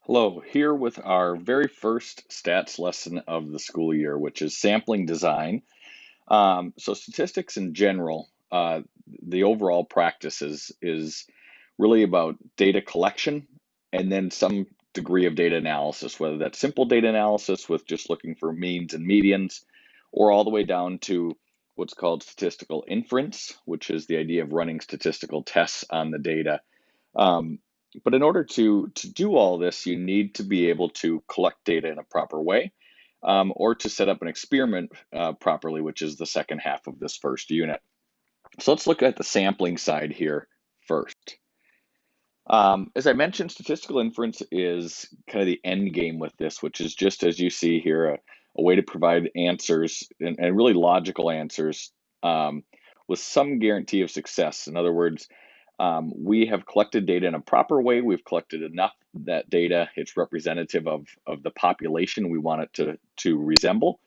Hello, here with our very first stats lesson of the school year, which is sampling design. So statistics in general, the overall practice is really about data collection and then some degree of data analysis, whether that's simple data analysis with just looking for means and medians, or all the way down to what's called statistical inference, which is the idea of running statistical tests on the data. Um, but in order to do all this, you need to be able to collect data in a proper way, or to set up an experiment properly, which is the second half of this first unit. So let's look at the sampling side here first. As I mentioned, statistical inference is kind of the end game with this, which is just as you see here, a way to provide answers and really logical answers with some guarantee of success. In other words, we have collected data in a proper way. We've collected enough that data it's representative of the population we want it to resemble,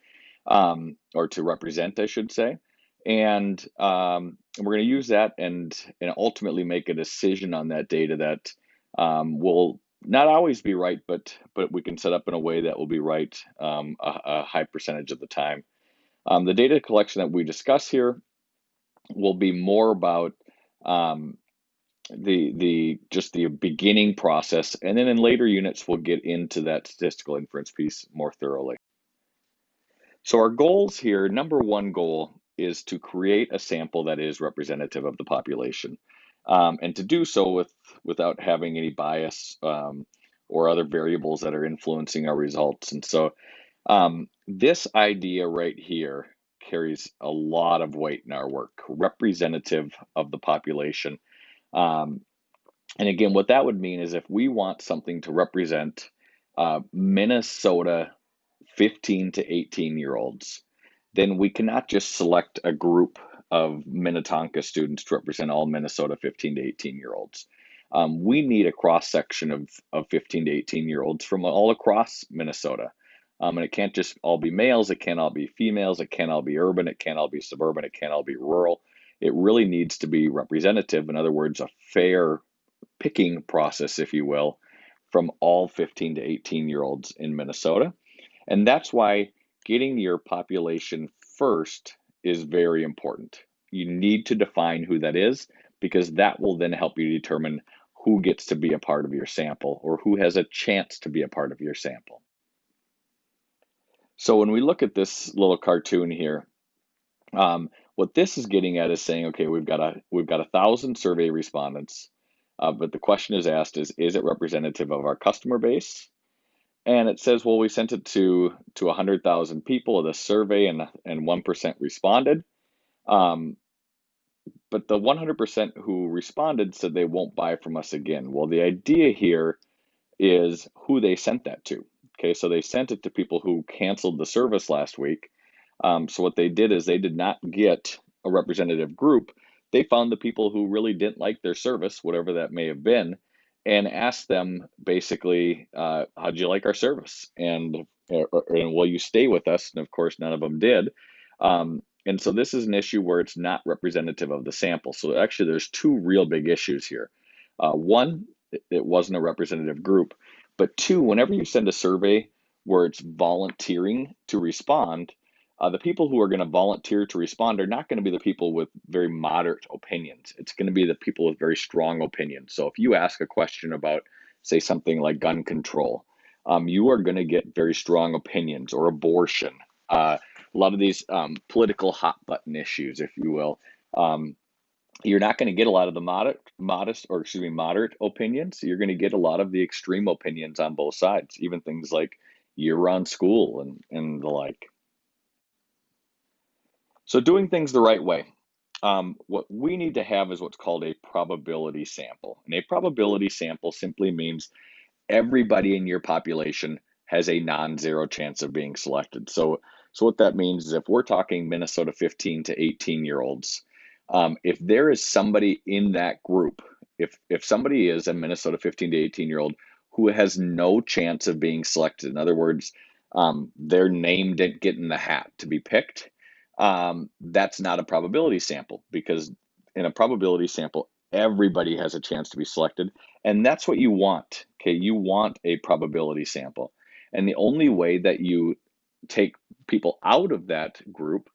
or to represent, I should say. And we're going to use that and ultimately make a decision on that data that will not always be right, but we can set up in a way that will be right a high percentage of the time. The data collection that we discuss here will be more about um, the just the beginning process, and then in later units we'll get into that statistical inference piece more thoroughly. So our goals here, number one goal is to create a sample that is representative of the population, and to do so without having any bias or other variables that are influencing our results. And so this idea right here carries a lot of weight in our work, representative of the population. Um, and again, what that would mean is if we want something to represent Minnesota 15 to 18-year-olds, then we cannot just select a group of Minnetonka students to represent all Minnesota 15 to 18-year-olds. We need a cross section of 15 to 18-year-olds from all across Minnesota. And it can't just all be males, it can't all be females, it can't all be urban, it can't all be suburban, it can't all be rural. It really needs to be representative. In other words, a fair picking process, if you will, from all 15 to 18-year-olds in Minnesota. And that's why getting your population first is very important. You need to define who that is because that will then help you determine who gets to be a part of your sample or who has a chance to be a part of your sample. So when we look at this little cartoon here, what this is getting at is saying, okay, we've got 1,000 survey respondents, but the question is asked is it representative of our customer base? And it says, well, we sent it to 100,000 people of the survey, and 1% responded. Um, but the 100% who responded said they won't buy from us again. Well, the idea here is who they sent that to. Okay, so they sent it to people who canceled the service last week. So what they did is they did not get a representative group. They found the people who really didn't like their service, whatever that may have been, and asked them basically, "How'd you like our service? And will you stay with us?" And of course, none of them did. And so this is an issue where it's not representative of the sample. So actually, there's two real big issues here. One, it wasn't a representative group, but two, whenever you send a survey where it's volunteering to respond, the people who are going to volunteer to respond are not going to be the people with very moderate opinions. It's going to be the people with very strong opinions. So if you ask a question about, say, something like gun control, you are going to get very strong opinions, or abortion. A lot of these political hot button issues, if you will. You're not going to get a lot of the moderate opinions. You're going to get a lot of the extreme opinions on both sides, even things like year-round school and the like. So doing things the right way. What we need to have is what's called a probability sample. And a probability sample simply means everybody in your population has a non-zero chance of being selected. So what that means is if we're talking Minnesota 15 to 18-year-olds, if there is somebody in that group, if somebody is a Minnesota 15 to 18-year-old who has no chance of being selected, in other words, their name didn't get in the hat to be picked, that's not a probability sample, because in a probability sample, everybody has a chance to be selected, And that's what you want, okay? You want a probability sample. And the only way that you take people out of that group,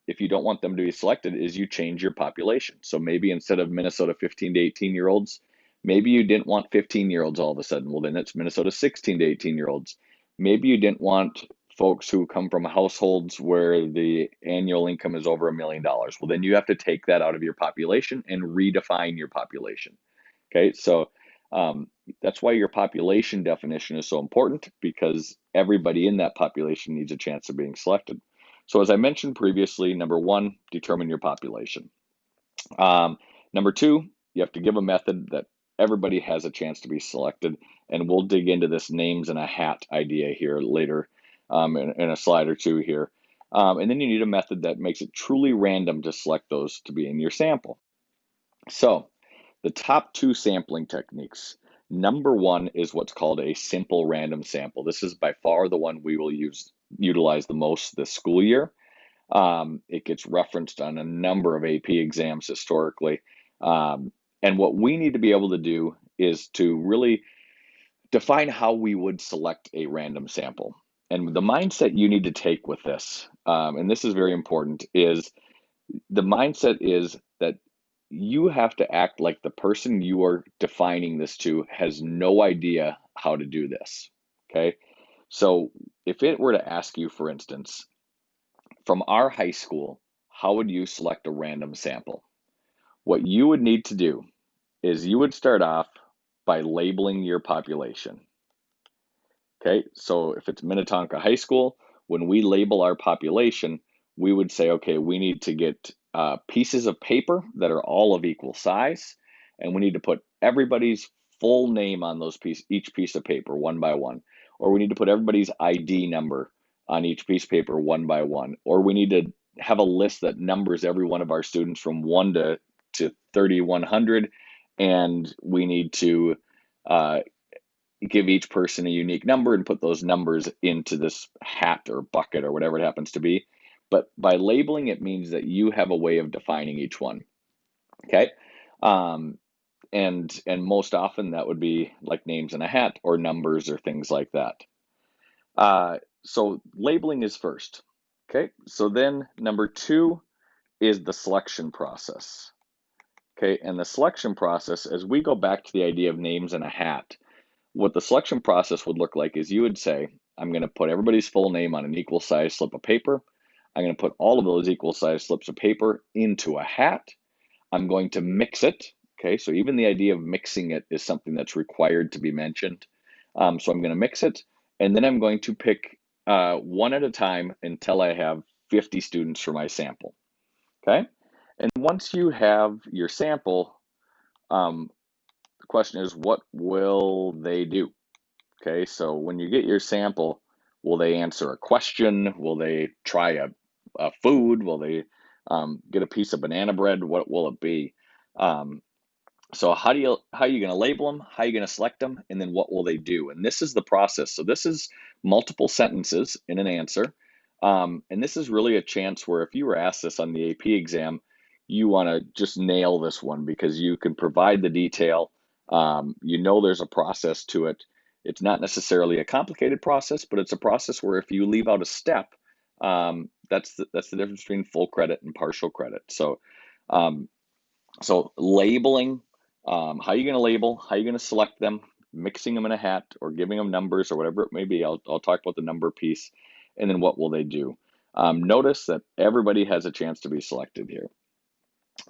if you don't want them to be selected, is you change your population. So maybe instead of Minnesota 15 to 18-year-olds, maybe you didn't want 15-year-olds all of a sudden. Well, then it's Minnesota 16 to 18-year-olds. Maybe you didn't want folks who come from households where the annual income is over $1 million. Well, then you have to take that out of your population and redefine your population. Okay, so um, that's why your population definition is so important, because everybody in that population needs a chance of being selected. So as I mentioned previously, number one, determine your population. Um, Number two, you have to give a method that everybody has a chance to be selected, and we'll dig into this names in a hat idea here later in a slide or two here. And then you need a method that makes it truly random to select those to be in your sample. So the top two sampling techniques. Number one is what's called a simple random sample. This is by far the one we will utilize the most this school year. It gets referenced on a number of AP exams historically. And what we need to be able to do is to really define how we would select a random sample. And the mindset you need to take with this, and this is very important, is the mindset is that you have to act like the person you are defining this to has no idea how to do this. Okay. So if it were to ask you, for instance, from our high school, how would you select a random sample? What you would need to do is you would start off by labeling your population. Okay, so if it's Minnetonka High School, when we label our population, we would say, okay, we need to get pieces of paper that are all of equal size, and we need to put everybody's full name on each piece of paper one by one, or we need to put everybody's ID number on each piece of paper one by one, or we need to have a list that numbers every one of our students from 1 to 3,100, and we need to uh, give each person a unique number and put those numbers into this hat or bucket or whatever it happens to be. But by labeling, it means that you have a way of defining each one. Okay. Um, and most often that would be like names in a hat or numbers or things like that. So labeling is first. Okay. So then number two is the selection process. Okay. And the selection process, as we go back to the idea of names in a hat, what the selection process would look like is you would say, I'm going to put everybody's full name on an equal size slip of paper. I'm going to put all of those equal size slips of paper into a hat. I'm going to mix it. Okay, so even the idea of mixing it is something that's required to be mentioned. So I'm going to mix it, and then I'm going to pick one at a time until I have 50 students for my sample. Okay, and once you have your sample, the question is, what will they do? Okay, so when you get your sample, will they answer a question? Will they try a food? Will they get a piece of banana bread? What will it be? Um, so how are you going to label them? How are you going to select them? And then what will they do? And this is the process. So this is multiple sentences in an answer. And this is really a chance where if you were asked this on the AP exam, you want to just nail this one because you can provide the detail. There's a process to it. It's not necessarily a complicated process, but it's a process where if you leave out a step, that's the difference between full credit and partial credit. Um, so labeling, how are you going to label? How are you going to select them? Mixing them in a hat or giving them numbers or whatever it may be. I'll talk about the number piece, and then what will they do? Notice that everybody has a chance to be selected here,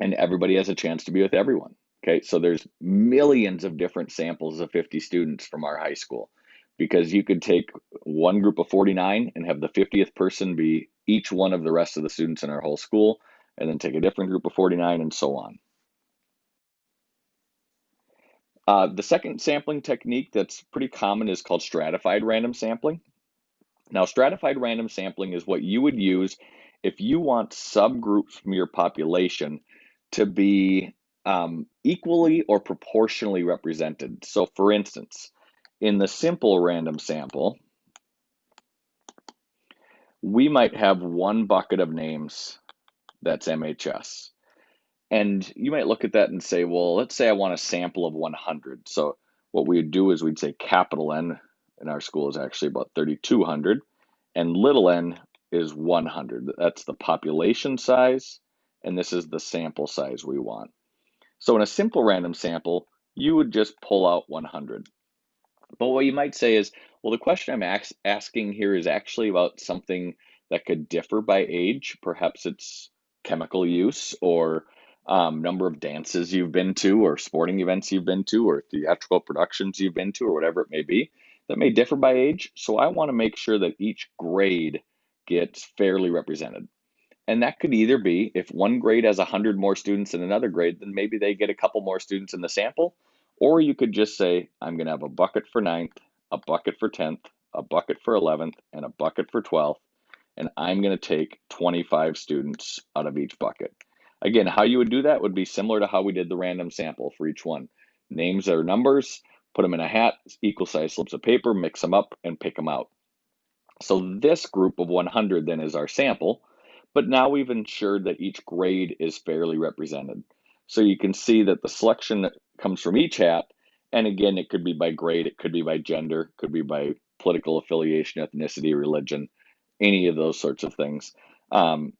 and everybody has a chance to be with everyone. Okay, so there's millions of different samples of 50 students from our high school, because you could take one group of 49 and have the 50th person be each one of the rest of the students in our whole school, and then take a different group of 49 and so on. The second sampling technique that's pretty common is called stratified random sampling. Now, stratified random sampling is what you would use if you want subgroups from your population to be equally or proportionally represented. So, for instance, in the simple random sample, we might have one bucket of names that's MHS. And you might look at that and say, well, let's say I want a sample of 100. So what we'd do is we'd say capital N in our school is actually about 3,200, and little n is 100. That's the population size, and this is the sample size we want. So in a simple random sample, you would just pull out 100. But what you might say is, well, the question I'm asking here is actually about something that could differ by age. Perhaps it's chemical use or number of dances you've been to or sporting events you've been to or theatrical productions you've been to or whatever it may be that may differ by age. So I want to make sure that each grade gets fairly represented. And that could either be if one grade has 100 more students than another grade, then maybe they get a couple more students in the sample. Or you could just say, I'm going to have a bucket for ninth, a bucket for 10th, a bucket for 11th, and a bucket for 12th. And I'm going to take 25 students out of each bucket. Again, how you would do that would be similar to how we did the random sample for each one. Names or numbers, put them in a hat, equal size slips of paper, mix them up, and pick them out. So this group of 100 then is our sample, but now we've ensured that each grade is fairly represented. So you can see that the selection comes from each hat, and again, it could be by grade, it could be by gender, it could be by political affiliation, ethnicity, religion, any of those sorts of things. Um,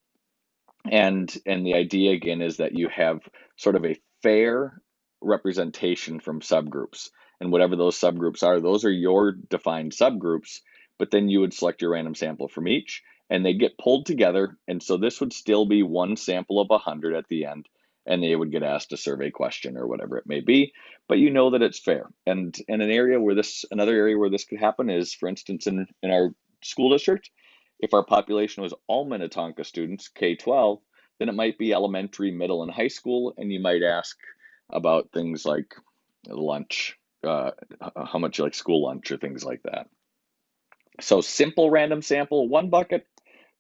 and the idea again is that you have sort of a fair representation from subgroups. And whatever those subgroups are, those are your defined subgroups, but then you would select your random sample from each and they get pulled together. And so this would still be one sample of 100 at the end, and they would get asked a survey question or whatever it may be, but you know that it's fair. And another area where this could happen is, for instance, in our school district, if our population was all Minnetonka students, K-12, then it might be elementary, middle, and high school, and you might ask about things like lunch, how much you like school lunch, or things like that. So simple random sample, one bucket.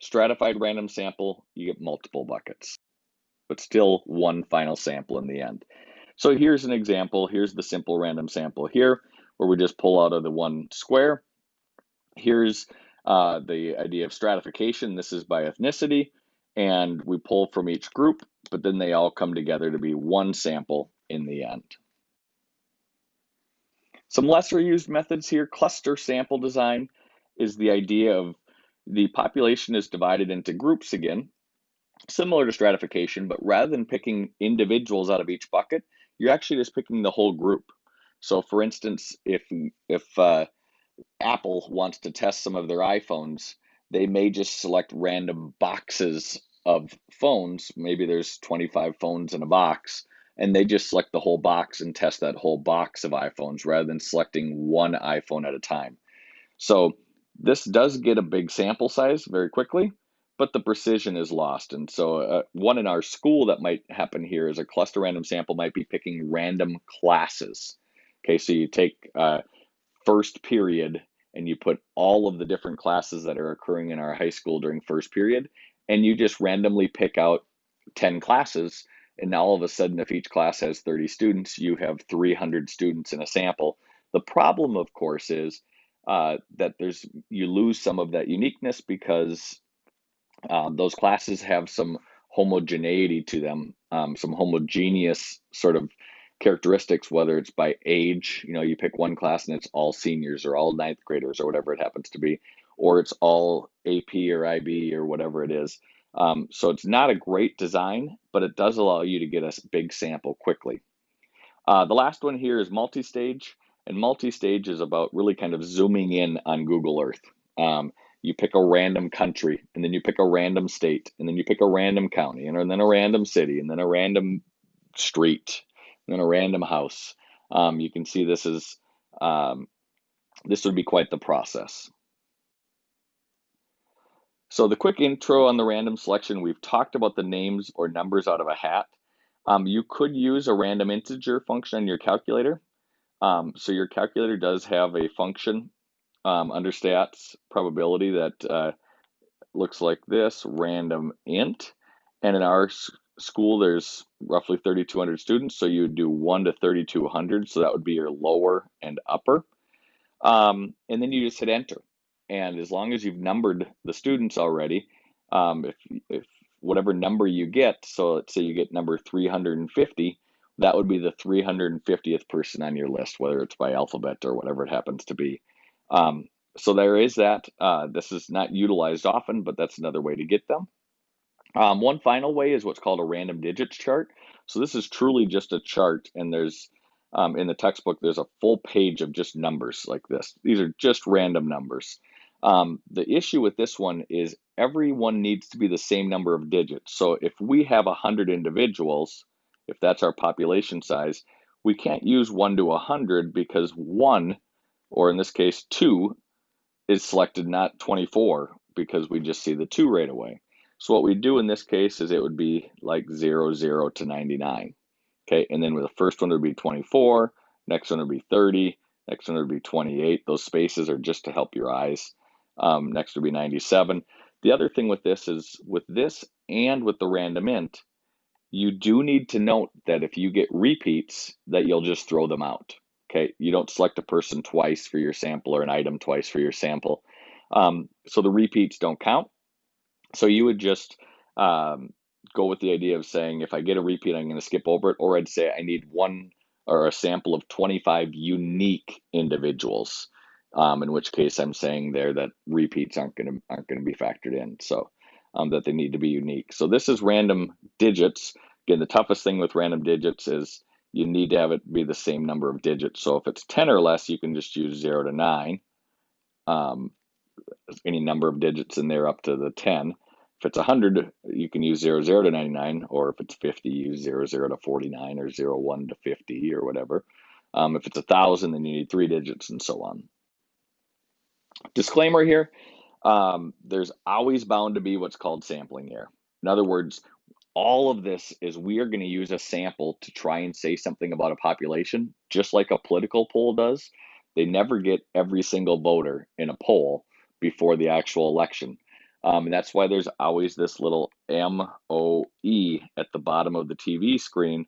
Stratified random sample, you get multiple buckets, but still one final sample in the end. So here's an example. Here's the simple random sample here, where we just pull out of the one square. Here's the idea of stratification. This is by ethnicity, and we pull from each group, but then they all come together to be one sample in the end. Some lesser used methods here. Cluster sample design is the idea of the population is divided into groups again, similar to stratification, but rather than picking individuals out of each bucket, you're actually just picking the whole group. So for instance, if Apple wants to test some of their iPhones, they may just select random boxes of phones. Maybe there's 25 phones in a box, and they just select the whole box and test that whole box of iPhones rather than selecting one iPhone at a time. So this does get a big sample size very quickly, but the precision is lost. And so one in our school that might happen here is a cluster random sample might be picking random classes. Okay, so you take first period and you put all of the different classes that are occurring in our high school during first period, and you just randomly pick out 10 classes. And now all of a sudden, if each class has 30 students, you have 300 students in a sample. The problem, of course, is that you lose some of that uniqueness because those classes have some homogeneity to them, some homogeneous sort of characteristics, whether it's by age, you pick one class and it's all seniors or all ninth graders or whatever it happens to be, or it's all AP or IB or whatever it is. So it's not a great design, but it does allow you to get a big sample quickly. The last one here is multi-stage, and multi-stage is about really kind of zooming in on Google Earth. You pick a random country, and then you pick a random state, and then you pick a random county, and then a random city, and then a random street, and then a random house. You can see this would be quite the process. So the quick intro on the random selection, we've talked about the names or numbers out of a hat. You could use a random integer function on your calculator. So your calculator does have a function under stats probability that looks like this, random int. And in our school, there's roughly 3,200 students, so you would do 1 to 3,200, so that would be your lower and upper. And then you just hit enter. And as long as you've numbered the students already, if whatever number you get, so let's say you get number 350, that would be the 350th person on your list, whether it's by alphabet or whatever it happens to be. Um, so there is that. This is not utilized often, but that's another way to get them. One final way is what's called a random digits chart. So this is truly just a chart, and there's in the textbook there's a full page of just numbers like this. These are just random numbers. The issue with this one is everyone needs to be the same number of digits. So if we have 100 individuals, if that's our population size, we can't use 1 to 100 because 1, or in this case 2, is selected, not 24, because we just see the 2 right away. So what we do in this case is it would be like 0, 0 to 99. Okay, and then with the first one would be 24, next one would be 30, next one would be 28. Those spaces are just to help your eyes. Next would be 97. The other thing with this is, with this and with the random int, you do need to note that if you get repeats, that you'll just throw them out. Okay, you don't select a person twice for your sample or an item twice for your sample. So the repeats don't count. So you would just go with the idea of saying, if I get a repeat, I'm going to skip over it, or I'd say I need one or a sample of 25 unique individuals. In which case, I'm saying there that repeats aren't going to be factored in. So that they need to be unique. So this is random digits. Again, the toughest thing with random digits is you need to have it be the same number of digits. So if it's 10 or less, you can just use 0 to 9. Any number of digits in there up to the 10. If it's 100, you can use 0, 0 to 99, or if it's 50, use 0, 0 to 49, or 0, 1 to 50, or whatever. If it's 1,000, then you need 3 digits, and so on. Disclaimer here, there's always bound to be what's called sampling error. In other words, all of this is we are going to use a sample to try and say something about a population, just like a political poll does. They never get every single voter in a poll before the actual election. And that's why there's always this little MOE at the bottom of the TV screen,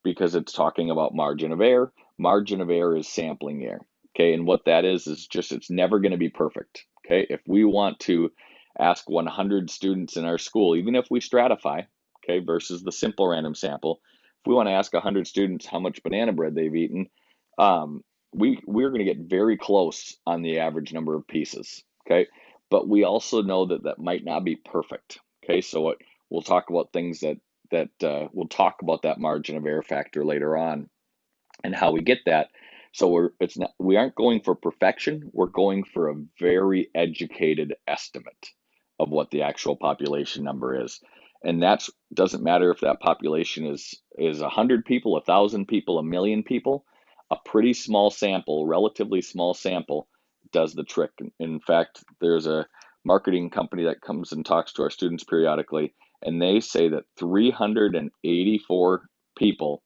because it's talking about margin of error. Margin of error is sampling error. Okay, and what that is just, it's never going to be perfect. Okay, if we want to ask 100 students in our school, even if we stratify, okay, versus the simple random sample, if we want to ask 100 students how much banana bread they've eaten, we're going to get very close on the average number of pieces. Okay, but we also know that that might not be perfect. Okay, so we'll talk about things that we'll talk about that margin of error factor later on and how we get that. So we aren't going for perfection. We're going for a very educated estimate of what the actual population number is. And that doesn't matter if that population is 100 people, 1,000 people, 1,000,000 people. A pretty small sample, relatively small sample, does the trick. In fact, there's a marketing company that comes and talks to our students periodically, and they say that 384 people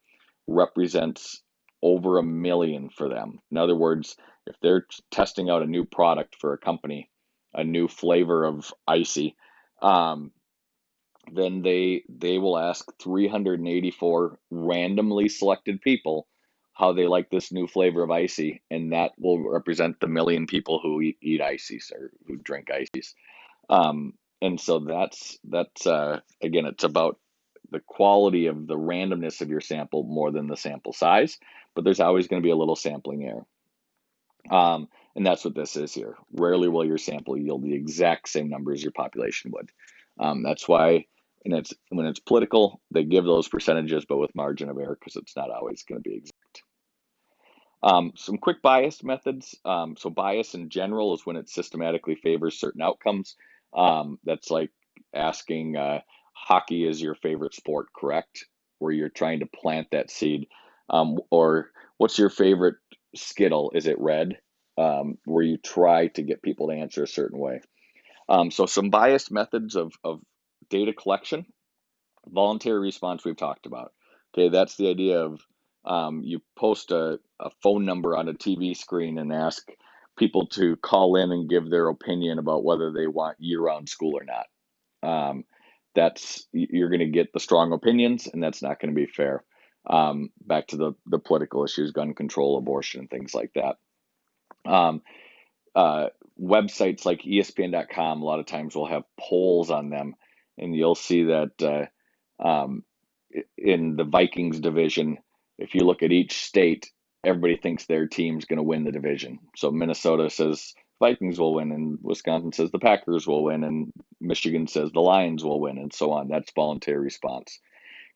represents over 1,000,000 for them. In other words, if they're testing out a new product for a company, a new flavor of icy, then they will ask 384 randomly selected people how they like this new flavor of icy, and that will represent the 1,000,000 people who eat ices or who drink ices. And so that's again, it's about the quality of the randomness of your sample more than the sample size, but there's always going to be a little sampling error. And that's what this is here. Rarely will your sample yield the exact same number as your population would. That's why when it's political, they give those percentages, but with margin of error, because it's not always going to be exact. Some quick bias methods. So bias in general is when it systematically favors certain outcomes. That's like asking hockey is your favorite sport, correct? Where you're trying to plant that seed. Or what's your favorite Skittle? Is it red? Where you try to get people to answer a certain way. So some biased methods of data collection. Voluntary response we've talked about. Okay, that's the idea of you post a phone number on a TV screen and ask people to call in and give their opinion about whether they want year-round school or not. You're going to get the strong opinions, and that's not going to be fair. Back to the political issues, gun control, abortion, and things like that. Websites like ESPN.com a lot of times will have polls on them, and you'll see that in the Vikings division, if you look at each state, everybody thinks their team's going to win the division. So Minnesota says Vikings will win, and Wisconsin says the Packers will win, and Michigan says the Lions will win, and so on. That's voluntary response.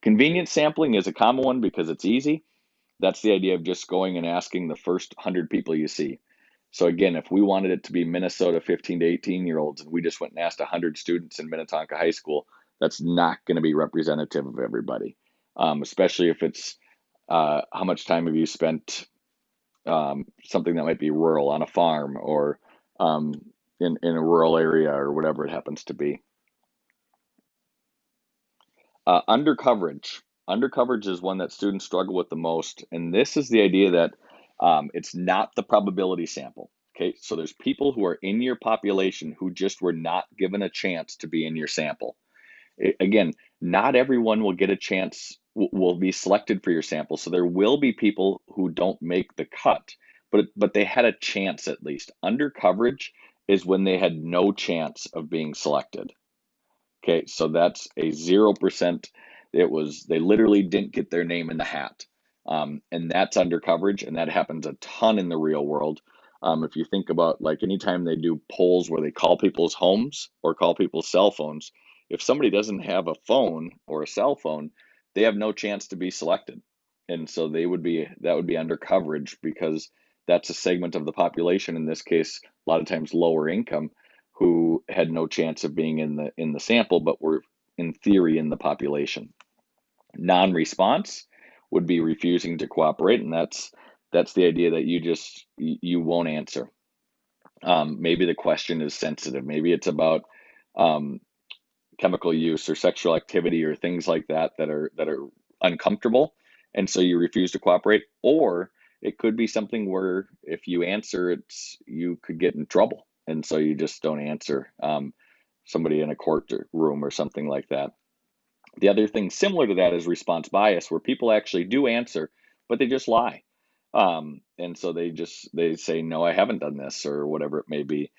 Convenience sampling is a common one because it's easy. That's the idea of just going and asking the first 100 people you see. So again, if we wanted it to be Minnesota 15 to 18-year-olds and we just went and asked 100 students in Minnetonka High School, that's not going to be representative of everybody, especially if it's how much time have you spent something that might be rural on a farm or um, in a rural area or whatever it happens to be. Undercoverage. Undercoverage is one that students struggle with the most, and this is the idea that it's not the probability sample. Okay, so there's people who are in your population who just were not given a chance to be in your sample. Again, not everyone will get a chance, will be selected for your sample. So there will be people who don't make the cut, but they had a chance at least. Undercoverage is when they had no chance of being selected. Okay, so that's a 0%. It was, they literally didn't get their name in the hat. And that's under coverage, and that happens a ton in the real world. If you think about like anytime they do polls where they call people's homes or call people's cell phones, if somebody doesn't have a phone or a cell phone, they have no chance to be selected. And so that would be under coverage because that's a segment of the population, in this case, a lot of times lower income, who had no chance of being in the sample, but were in theory in the population. Non-response would be refusing to cooperate, and that's the idea that you won't answer. Maybe the question is sensitive. Maybe it's about um, chemical use or sexual activity or things like that are uncomfortable, and so you refuse to cooperate. Or it could be something where if you answer, you could get in trouble, and so you just don't answer. Somebody in a courtroom or something like that. The other thing similar to that is response bias, where people actually do answer, but they just lie. And so they say, no, I haven't done this or whatever it may be.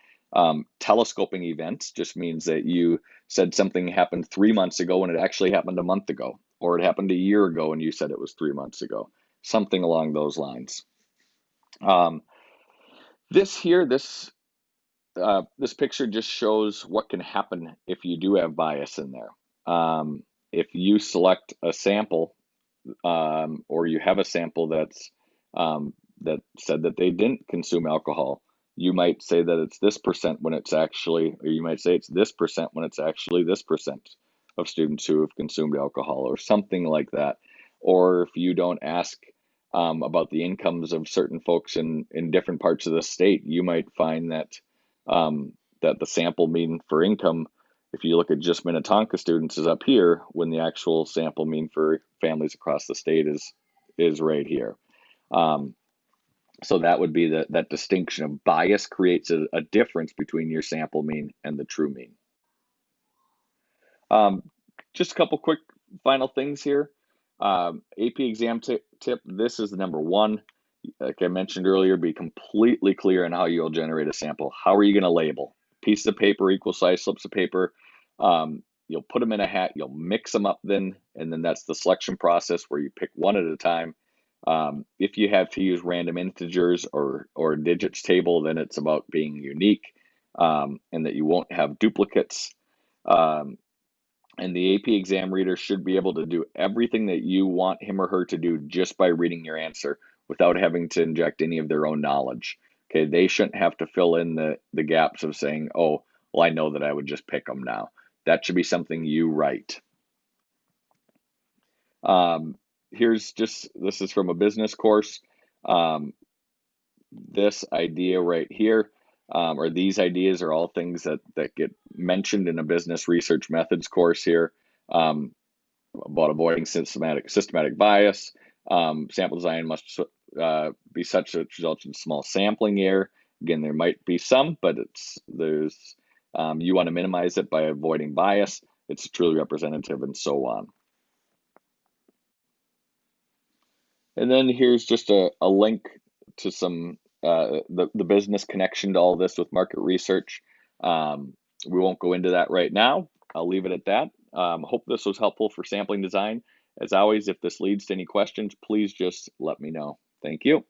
Telescoping events just means that you said something happened 3 months ago when it actually happened a month ago, or it happened a year ago and you said it was 3 months ago, something along those lines. Um, this here, this picture just shows what can happen if you do have bias in there. If you select a sample or you have a sample that said that they didn't consume alcohol, you might say that it's this percent when it's actually, or you might say it's this percent when it's actually this percent of students who have consumed alcohol, or something like that. Or if you don't ask about the incomes of certain folks in different parts of the state, you might find that the sample mean for income, if you look at just Minnetonka students, is up here when the actual sample mean for families across the state is right here. Um, so that would be that distinction of bias creates a difference between your sample mean and the true mean. Um, just a couple quick final things here. AP exam tip, this is the number one. Like I mentioned earlier, be completely clear on how you'll generate a sample. How are you going to label? Pieces of paper, equal size slips of paper. You'll put them in a hat, you'll mix them up then, and then that's the selection process where you pick one at a time. If you have to use random integers or digits table, then it's about being unique and that you won't have duplicates. Um, and the AP exam reader should be able to do everything that you want him or her to do just by reading your answer without having to inject any of their own knowledge. Okay, they shouldn't have to fill in the gaps of saying, oh, well, I know that I would just pick them now. That should be something you write. This is from a business course. Um, this idea right here, or these ideas are all things that get mentioned in a business research methods course here. About avoiding systematic bias. Sample design must be such that it results in small sampling error. Again, there might be some, but you want to minimize it by avoiding bias. It's truly representative, and so on. And then here's just a link to some the business connection to all this with market research. We won't go into that right now, I'll leave it at that. Hope this was helpful for sampling design. As always, if this leads to any questions, please just let me know. Thank you.